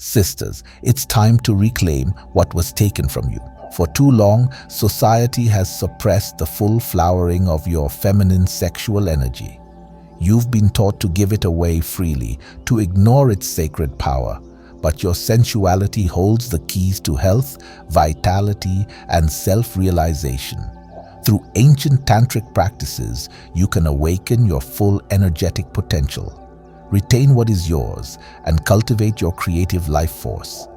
Sisters, it's time to reclaim what was taken from you. For too long, society has suppressed the full flowering of your feminine sexual energy. You've been taught to give it away freely, to ignore its sacred power. But your sensuality holds the keys to health, vitality, and self-realization. Through ancient tantric practices, you can awaken your full energetic potential. Retain what is yours and cultivate your creative life force.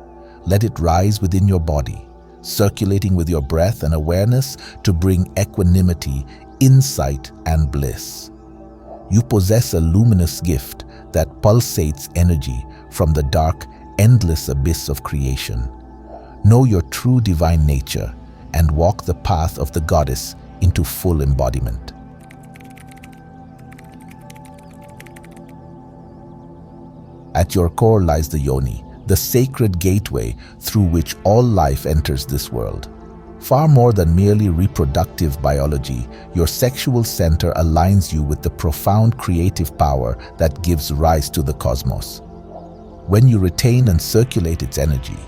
Let it rise within your body, circulating with your breath and awareness to bring equanimity, insight, and bliss. You possess a luminous gift that pulsates energy from the dark, endless abyss of creation. Know your true divine nature and walk the path of the goddess into full embodiment. At your core lies the yoni, the sacred gateway through which all life enters this world. Far more than merely reproductive biology, your sexual center aligns you with the profound creative power that gives rise to the cosmos. When you retain and circulate its energy,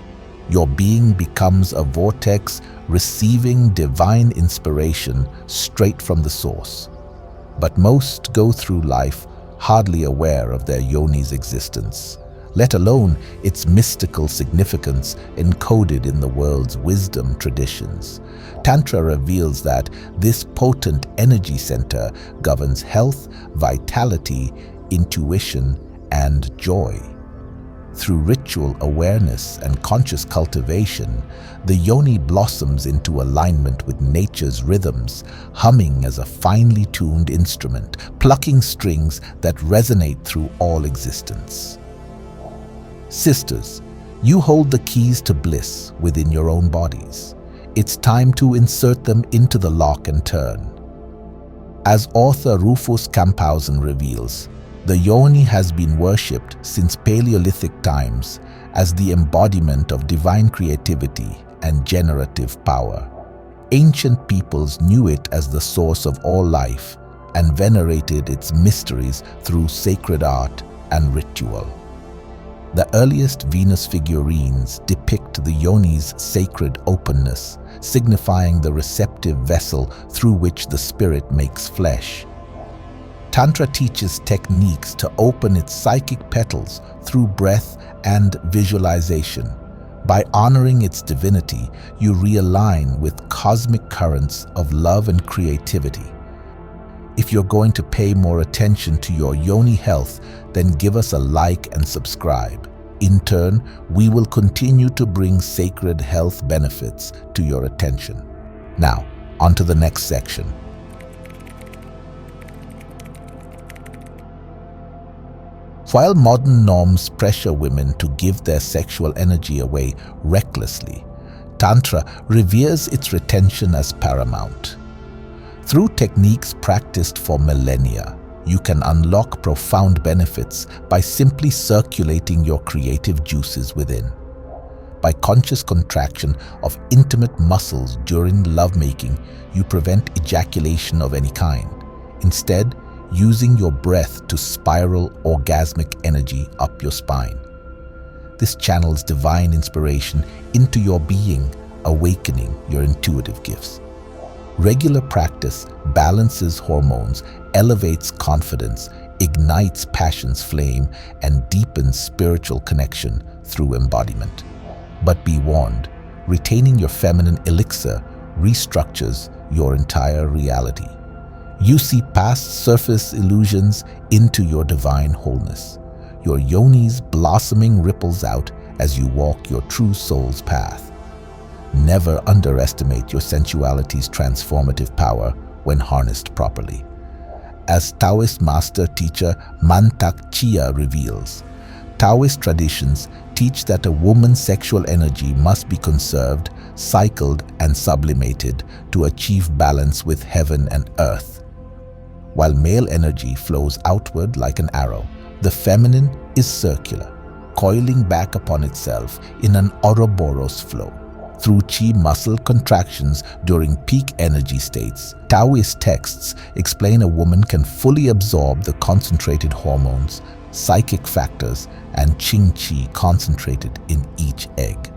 your being becomes a vortex receiving divine inspiration straight from the source. But most go through life hardly aware of their yoni's existence, let alone its mystical significance encoded in the world's wisdom traditions. Tantra reveals that this potent energy center governs health, vitality, intuition, and joy. Through ritual awareness and conscious cultivation, the yoni blossoms into alignment with nature's rhythms, humming as a finely tuned instrument, plucking strings that resonate through all existence. Sisters, you hold the keys to bliss within your own bodies. It's time to insert them into the lock and turn. As author Rufus Camphausen reveals, the yoni has been worshipped since Paleolithic times as the embodiment of divine creativity and generative power. Ancient peoples knew it as the source of all life and venerated its mysteries through sacred art and ritual. The earliest Venus figurines depict the yoni's sacred openness, signifying the receptive vessel through which the spirit makes flesh. Tantra teaches techniques to open its psychic petals through breath and visualization. By honoring its divinity, you realign with cosmic currents of love and creativity. If you're going to pay more attention to your yoni health, then give us a like and subscribe. In turn, we will continue to bring sacred health benefits to your attention. Now, on to the next section. While modern norms pressure women to give their sexual energy away recklessly, Tantra reveres its retention as paramount. Through techniques practiced for millennia, you can unlock profound benefits by simply circulating your creative juices within. By conscious contraction of intimate muscles during lovemaking, you prevent ejaculation of any kind. Instead, using your breath to spiral orgasmic energy up your spine. This channels divine inspiration into your being, awakening your intuitive gifts. Regular practice balances hormones, elevates confidence, ignites passion's flame, and deepens spiritual connection through embodiment. But be warned, retaining your feminine elixir restructures your entire reality. You see past surface illusions into your divine wholeness. Your yoni's blossoming ripples out as you walk your true soul's path. Never underestimate your sensuality's transformative power when harnessed properly. As Taoist master teacher Mantak Chia reveals, Taoist traditions teach that a woman's sexual energy must be conserved, cycled, and sublimated to achieve balance with heaven and earth. While male energy flows outward like an arrow, the feminine is circular, coiling back upon itself in an Ouroboros flow. Through chi muscle contractions during peak energy states, Taoist texts explain a woman can fully absorb the concentrated hormones, psychic factors, and qing qi concentrated in each egg.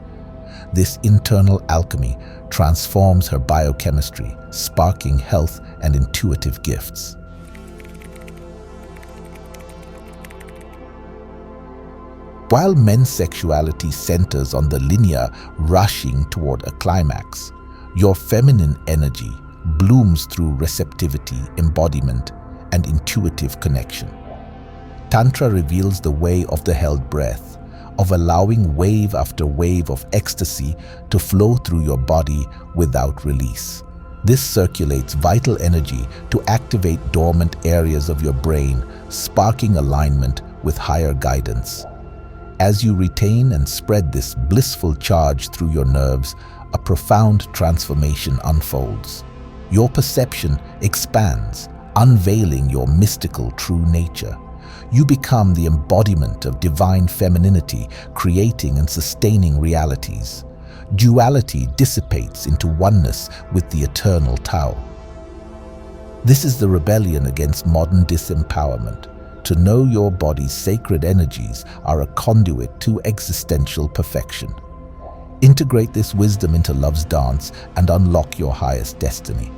This internal alchemy transforms her biochemistry, sparking health and intuitive gifts. While men's sexuality centers on the linear rushing toward a climax, your feminine energy blooms through receptivity, embodiment, and intuitive connection. Tantra reveals the way of the held breath, of allowing wave after wave of ecstasy to flow through your body without release. This circulates vital energy to activate dormant areas of your brain, sparking alignment with higher guidance. As you retain and spread this blissful charge through your nerves, a profound transformation unfolds. Your perception expands, unveiling your mystical true nature. You become the embodiment of divine femininity, creating and sustaining realities. Duality dissipates into oneness with the eternal Tao. This is the rebellion against modern disempowerment. To know your body's sacred energies are a conduit to existential perfection. Integrate this wisdom into love's dance and unlock your highest destiny.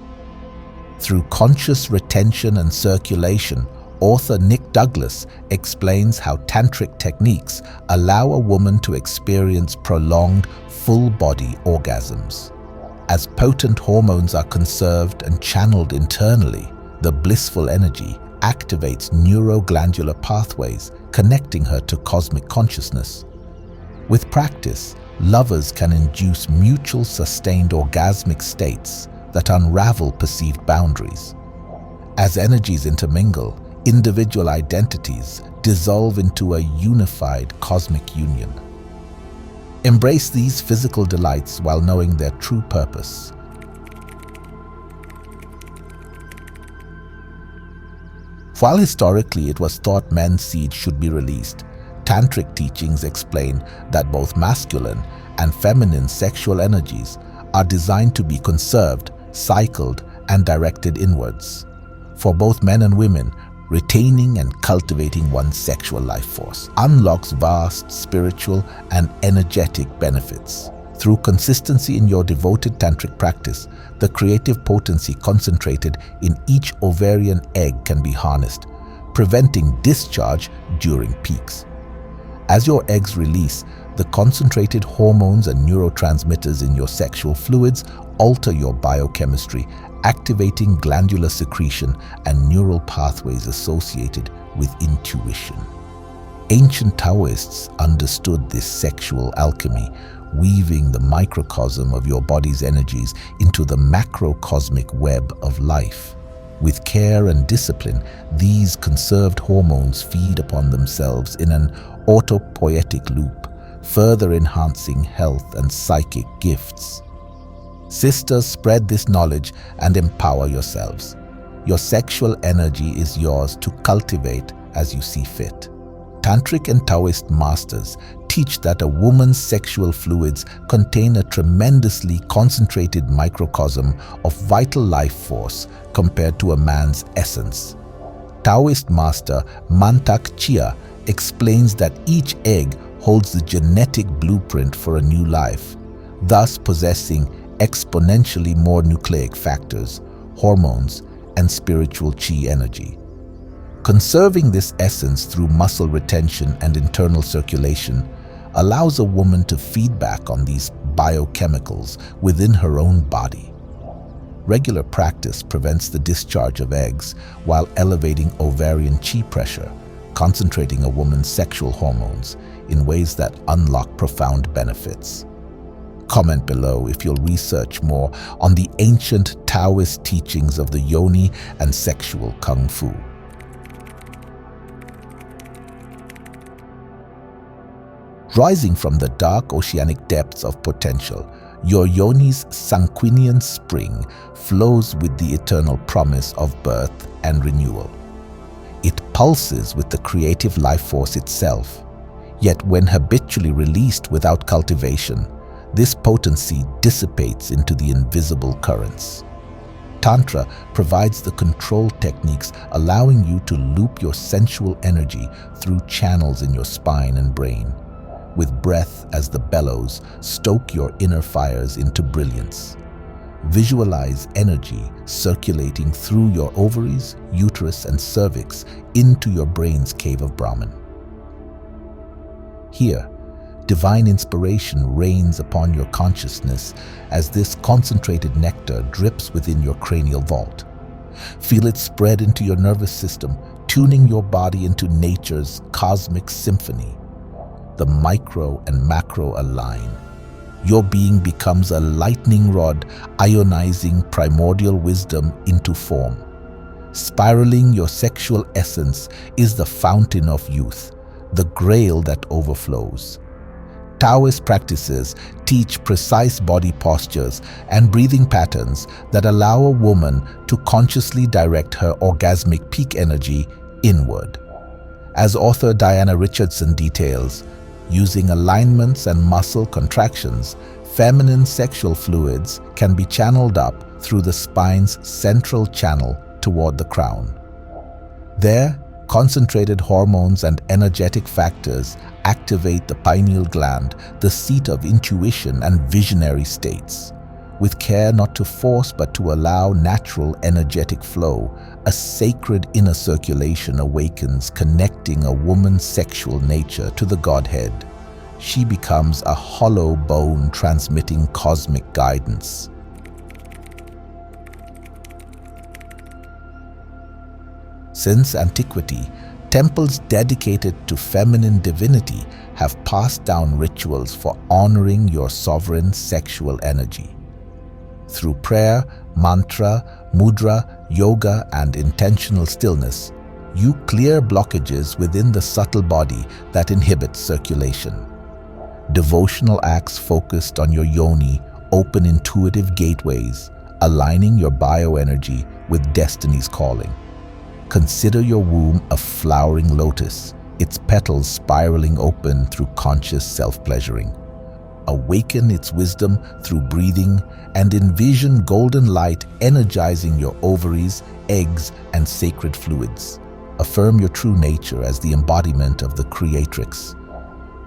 Through conscious retention and circulation, author Nick Douglas explains how tantric techniques allow a woman to experience prolonged, full-body orgasms. As potent hormones are conserved and channeled internally, the blissful energy activates neuroglandular pathways, connecting her to cosmic consciousness. With practice, lovers can induce mutual sustained orgasmic states that unravel perceived boundaries. As energies intermingle, individual identities dissolve into a unified cosmic union. Embrace these physical delights while knowing their true purpose. While historically it was thought men's seed should be released, Tantric teachings explain that both masculine and feminine sexual energies are designed to be conserved, cycled, and directed inwards. For both men and women, retaining and cultivating one's sexual life force unlocks vast spiritual and energetic benefits. Through consistency in your devoted tantric practice, the creative potency concentrated in each ovarian egg can be harnessed, preventing discharge during peaks. As your eggs release, the concentrated hormones and neurotransmitters in your sexual fluids alter your biochemistry, activating glandular secretion and neural pathways associated with intuition. Ancient Taoists understood this sexual alchemy, weaving the microcosm of your body's energies into the macrocosmic web of life. With care and discipline, these conserved hormones feed upon themselves in an autopoietic loop, further enhancing health and psychic gifts. Sisters, spread this knowledge and empower yourselves. Your sexual energy is yours to cultivate as you see fit. Tantric and Taoist masters teach that a woman's sexual fluids contain a tremendously concentrated microcosm of vital life force compared to a man's essence. Taoist master Mantak Chia explains that each egg holds the genetic blueprint for a new life, thus possessing exponentially more nucleic factors, hormones, and spiritual chi energy. Conserving this essence through muscle retention and internal circulation allows a woman to feed back on these biochemicals within her own body. Regular practice prevents the discharge of eggs while elevating ovarian chi pressure, concentrating a woman's sexual hormones in ways that unlock profound benefits. Comment below if you'll research more on the ancient Taoist teachings of the yoni and sexual kung fu. Rising from the dark oceanic depths of potential, your yoni's sanguinean spring flows with the eternal promise of birth and renewal. It pulses with the creative life force itself. Yet when habitually released without cultivation, this potency dissipates into the invisible currents. Tantra provides the control techniques, allowing you to loop your sensual energy through channels in your spine and brain. With breath as the bellows, stoke your inner fires into brilliance. Visualize energy circulating through your ovaries, uterus, and cervix into your brain's cave of Brahman. Here, divine inspiration rains upon your consciousness as this concentrated nectar drips within your cranial vault. Feel it spread into your nervous system, tuning your body into nature's cosmic symphony. The micro and macro align. Your being becomes a lightning rod, ionizing primordial wisdom into form. Spiraling your sexual essence is the fountain of youth, the grail that overflows. Taoist practices teach precise body postures and breathing patterns that allow a woman to consciously direct her orgasmic peak energy inward. As author Diana Richardson details, using alignments and muscle contractions, feminine sexual fluids can be channeled up through the spine's central channel toward the crown. There, concentrated hormones and energetic factors activate the pineal gland, the seat of intuition and visionary states. With care not to force but to allow natural energetic flow, a sacred inner circulation awakens, connecting a woman's sexual nature to the Godhead. She becomes a hollow bone transmitting cosmic guidance. Since antiquity, temples dedicated to feminine divinity have passed down rituals for honoring your sovereign sexual energy. Through prayer, mantra, mudra, yoga, and intentional stillness, you clear blockages within the subtle body that inhibit circulation. Devotional acts focused on your yoni open intuitive gateways, aligning your bioenergy with destiny's calling. Consider your womb a flowering lotus, its petals spiraling open through conscious self-pleasuring. Awaken its wisdom through breathing and envision golden light energizing your ovaries, eggs, and sacred fluids. Affirm your true nature as the embodiment of the creatrix.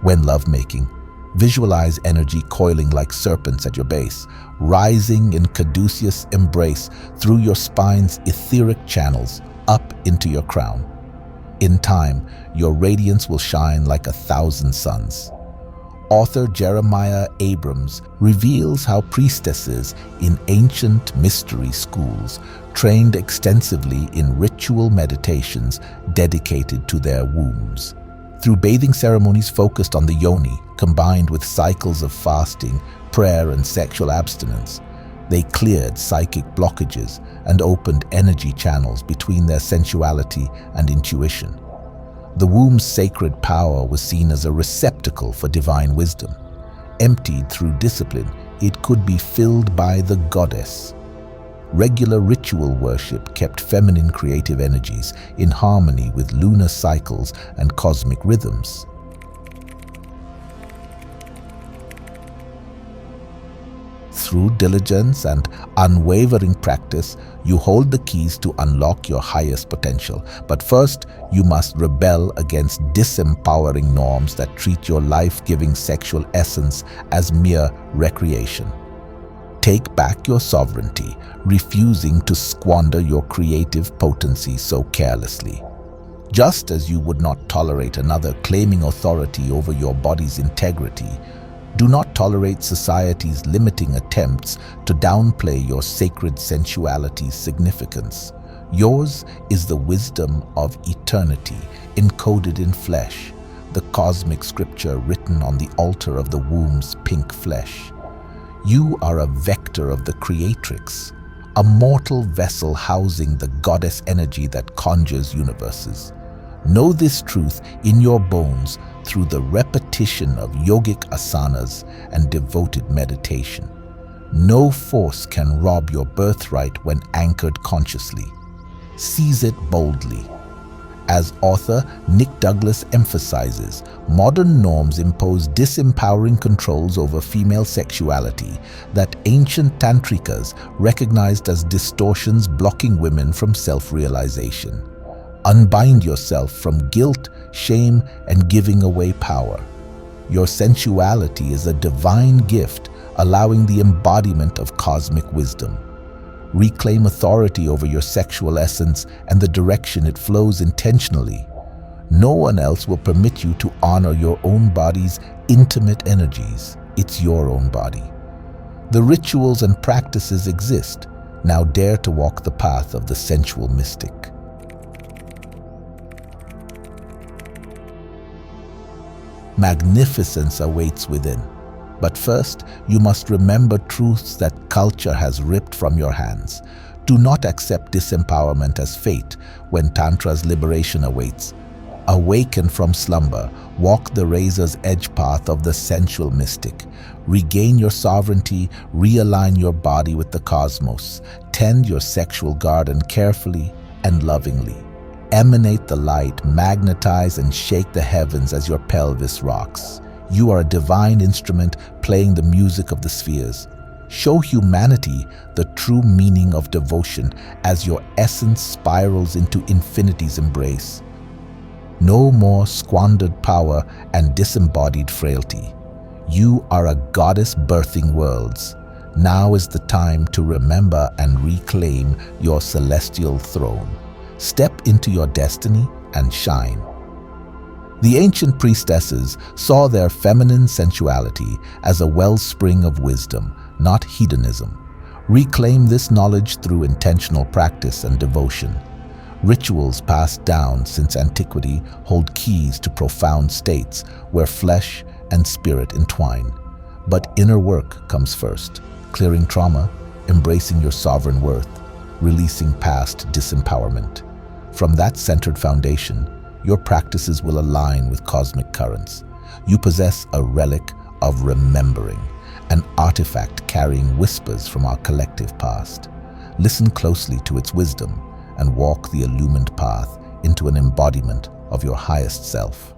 When lovemaking, visualize energy coiling like serpents at your base, rising in caduceus embrace through your spine's etheric channels up into your crown. In time, your radiance will shine like 1,000 suns. Author Jeremiah Abrams reveals how priestesses in ancient mystery schools trained extensively in ritual meditations dedicated to their wombs. Through bathing ceremonies focused on the yoni, combined with cycles of fasting, prayer, and sexual abstinence, they cleared psychic blockages and opened energy channels between their sensuality and intuition. The womb's sacred power was seen as a receptacle for divine wisdom. Emptied through discipline, it could be filled by the goddess. Regular ritual worship kept feminine creative energies in harmony with lunar cycles and cosmic rhythms. Through diligence and unwavering practice, you hold the keys to unlock your highest potential. But first, you must rebel against disempowering norms that treat your life-giving sexual essence as mere recreation. Take back your sovereignty, refusing to squander your creative potency so carelessly. Just as you would not tolerate another claiming authority over your body's integrity, do not tolerate society's limiting attempts to downplay your sacred sensuality's significance. Yours is the wisdom of eternity encoded in flesh, the cosmic scripture written on the altar of the womb's pink flesh. You are a vector of the creatrix, a mortal vessel housing the goddess energy that conjures universes. Know this truth in your bones through the repetition of yogic asanas and devoted meditation. No force can rob your birthright when anchored consciously. Seize it boldly. As author Nick Douglas emphasizes, modern norms impose disempowering controls over female sexuality that ancient tantrikas recognized as distortions blocking women from self-realization. Unbind yourself from guilt, shame, and giving away power. Your sensuality is a divine gift, allowing the embodiment of cosmic wisdom. Reclaim authority over your sexual essence and the direction it flows intentionally. No one else will permit you to honor your own body's intimate energies. It's your own body. The rituals and practices exist. Now dare to walk the path of the sensual mystic. Magnificence awaits within. But first, you must remember truths that culture has ripped from your hands. Do not accept disempowerment as fate when Tantra's liberation awaits. Awaken from slumber, walk the razor's edge path of the sensual mystic. Regain your sovereignty, realign your body with the cosmos. Tend your sexual garden carefully and lovingly. Emanate the light, magnetize and shake the heavens as your pelvis rocks. You are a divine instrument playing the music of the spheres. Show humanity the true meaning of devotion as your essence spirals into infinity's embrace. No more squandered power and disembodied frailty. You are a goddess birthing worlds. Now is the time to remember and reclaim your celestial throne. Step into your destiny and shine. The ancient priestesses saw their feminine sensuality as a wellspring of wisdom, not hedonism. Reclaim this knowledge through intentional practice and devotion. Rituals passed down since antiquity hold keys to profound states where flesh and spirit entwine. But inner work comes first, clearing trauma, embracing your sovereign worth, releasing past disempowerment. From that centered foundation, your practices will align with cosmic currents. You possess a relic of remembering, an artifact carrying whispers from our collective past. Listen closely to its wisdom and walk the illumined path into an embodiment of your highest self.